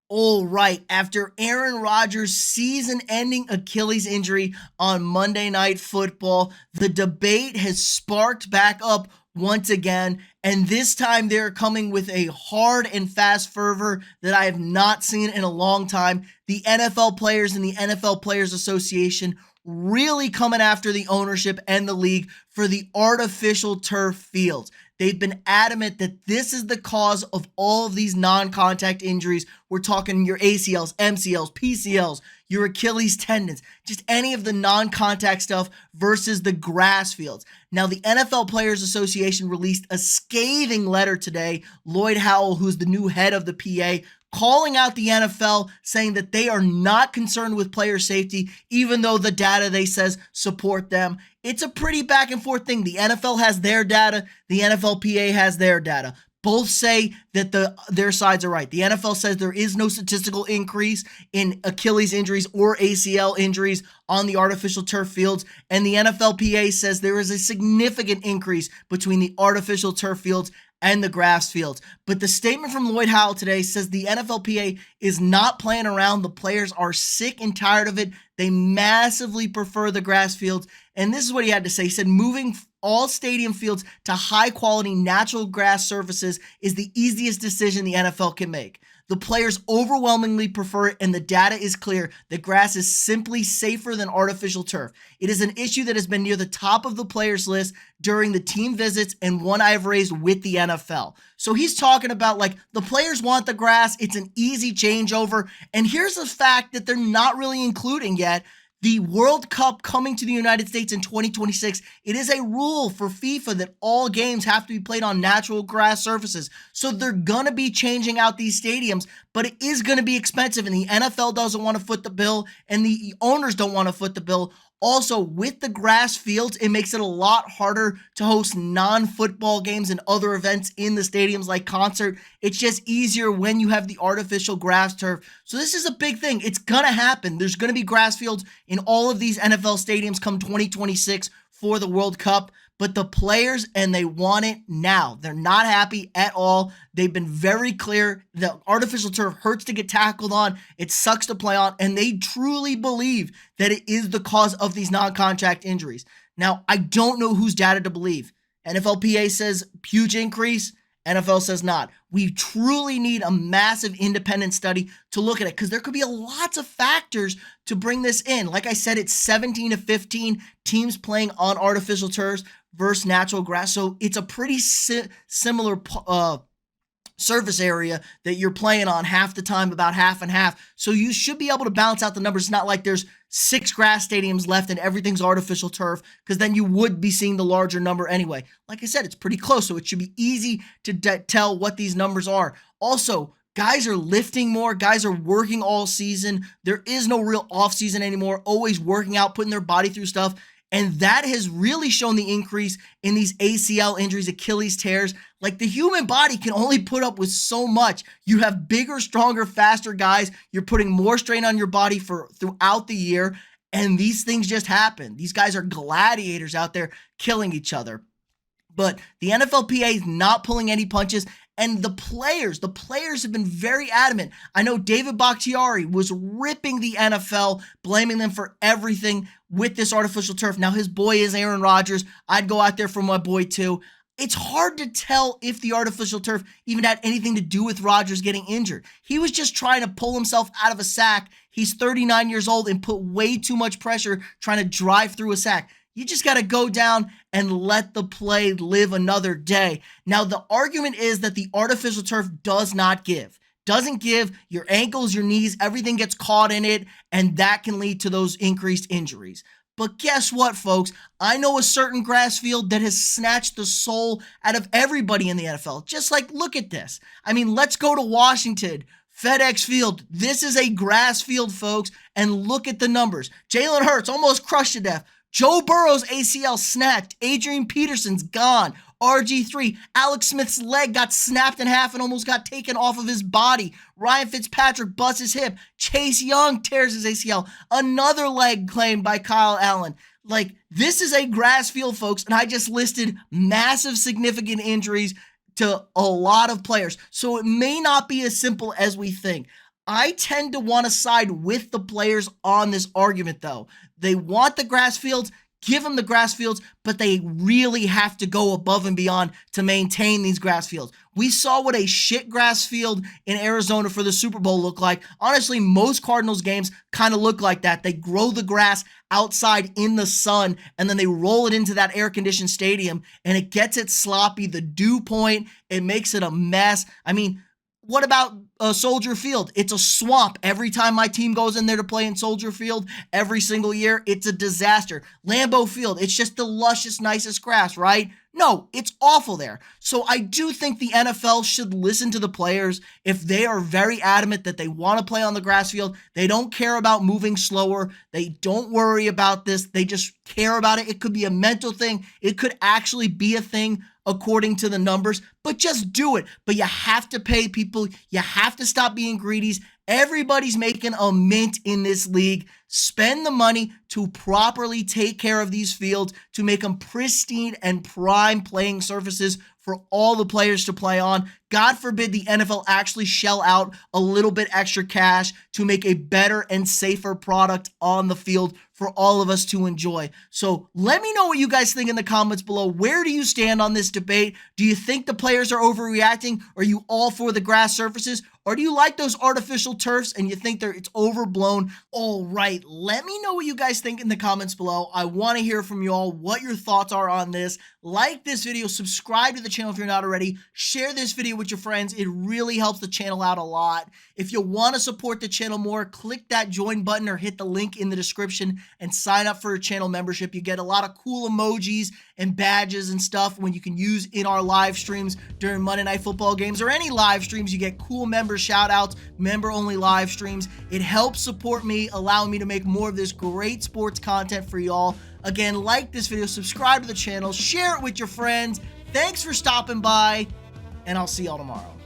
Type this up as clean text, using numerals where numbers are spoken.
All right, after Aaron Rodgers' season-ending Achilles injury on Monday Night Football, the debate has sparked back up once again, and this time they're coming with a hard and fast fervor that I have not seen in a long time. The NFL players and the NFL Players Association really coming after the ownership and the league for the artificial turf fields. They've been adamant that this is the cause of all of these non-contact injuries. We're talking your ACLs, MCLs, PCLs, your Achilles tendons, just any of the non-contact stuff versus the grass fields. Now, the NFL Players Association released a scathing letter today. Lloyd Howell, who's the new head of the PA, calling out the NFL, saying that they are not concerned with player safety, even though the data they says support them. It's a pretty back and forth thing. The NFL has their data. The NFLPA has their data. Both say that their sides are right. The NFL says there is no statistical increase in Achilles injuries or ACL injuries on the artificial turf fields. And the NFLPA says there is a significant increase between the artificial turf fields and the grass fields. But the statement from Lloyd Howell today says the NFLPA is not playing around. The players are sick and tired of it. They massively prefer the grass fields. And this is what he had to say. He said, moving all stadium fields to high quality natural grass surfaces is the easiest decision the NFL can make. The players overwhelmingly prefer it, and the data is clear that grass is simply safer than artificial turf. It is an issue that has been near the top of the players' list during the team visits and one I've raised with the NFL. So he's talking about like the players want the grass. It's an easy changeover. And here's a fact that they're not really including yet. The World Cup coming to the United States in 2026, it is a rule for FIFA that all games have to be played on natural grass surfaces. So they're going to be changing out these stadiums, but it is going to be expensive, and the NFL doesn't want to foot the bill, and the owners don't want to foot the bill. Also, with the grass fields, it makes it a lot harder to host non-football games and other events in the stadiums like concert. It's just easier when you have the artificial grass turf. So this is a big thing. It's going to happen. There's going to be grass fields in all of these NFL stadiums come 2026 for the World Cup. But the players, and they want it now. They're not happy at all. They've been very clear. The artificial turf hurts to get tackled on. It sucks to play on. And they truly believe that it is the cause of these non-contact injuries. Now, I don't know whose data to believe. NFLPA says huge increase. NFL says not. We truly need a massive independent study to look at it because there could be lots of factors to bring this in. Like I said, it's 17 to 15 teams playing on artificial turfs versus natural grass. So it's a pretty similar surface area that you're playing on half the time, about half and half. So you should be able to balance out the numbers. It's not like there's 6 grass stadiums left and everything's artificial turf, because then you would be seeing the larger number anyway. Like I said, it's pretty close, so it should be easy to tell what these numbers are. Also, guys are lifting more. Guys are working all season. There is no real off season anymore, always working out, putting their body through stuff. And that has really shown the increase in these ACL injuries, Achilles tears. Like, the human body can only put up with so much. You have bigger, stronger, faster guys. You're putting more strain on your body throughout the year. And these things just happen. These guys are gladiators out there killing each other. But the NFLPA is not pulling any punches. And the players have been very adamant. I know David Bakhtiari was ripping the NFL, blaming them for everything with this artificial turf. Now, his boy is Aaron Rodgers. I'd go out there for my boy too. It's hard to tell if the artificial turf even had anything to do with Rodgers getting injured. He was just trying to pull himself out of a sack. He's 39 years old and put way too much pressure trying to drive through a sack. You just got to go down and let the play live another day. Now, the argument is that the artificial turf doesn't give your ankles, your knees, everything gets caught in it, and that can lead to those increased injuries. But guess what, folks? I know a certain grass field that has snatched the soul out of everybody in the NFL. Just like, look at this. I mean, let's go to Washington. FedEx Field. This is a grass field, folks, and look at the numbers. Jalen Hurts almost crushed to death. Joe Burrow's ACL snapped. Adrian Peterson's gone. RG3. Alex Smith's leg got snapped in half and almost got taken off of his body. Ryan Fitzpatrick busts his hip. Chase Young tears his ACL. Another leg claimed by Kyle Allen. Like, this is a grass field, folks, and I just listed massive significant injuries to a lot of players. So it may not be as simple as we think. I tend to want to side with the players on this argument, though. They want the grass fields. Give them the grass fields, but they really have to go above and beyond to maintain these grass fields. We saw what a shit grass field in Arizona for the Super Bowl looked like. Honestly, most Cardinals games kind of look like that. They grow the grass outside in the sun, and then they roll it into that air-conditioned stadium, and it gets it sloppy. The dew point, it makes it a mess. I mean, what about Soldier Field? It's a swamp. Every time my team goes in there to play in Soldier Field, every single year, it's a disaster. Lambeau Field, it's just the lushest, nicest grass, right? No, it's awful there. So I do think the NFL should listen to the players if they are very adamant that they want to play on the grass field. They don't care about moving slower. They don't worry about this. They just care about it. It could be a mental thing. It could actually be a thing according to the numbers, but just do it. But you have to pay people. You have to stop being greedy. Everybody's making a mint in this league. Spend the money to properly take care of these fields, to make them pristine and prime playing surfaces for all the players to play on. God forbid the NFL actually shell out a little bit extra cash to make a better and safer product on the field for all of us to enjoy. So let me know what you guys think in the comments below. Where do you stand on this debate? Do you think the players are overreacting? Are you all for the grass surfaces? Or do you like those artificial turfs and you think it's overblown? All right, let me know what you guys think in the comments below. I want to hear from you all what your thoughts are on this. Like this video, subscribe to the channel if you're not already, share this video with your friends. It really helps the channel out a lot. If you want to support the channel more, click that join button or hit the link in the description and sign up for a channel membership. You get a lot of cool emojis and badges and stuff when you can use in our live streams during Monday Night Football games or any live streams. You get cool member shout outs, member only live streams. It helps support me, allowing me to make more of this great sports content for y'all. Again, like this video, subscribe to the channel, share it with your friends. Thanks for stopping by, and I'll see y'all tomorrow.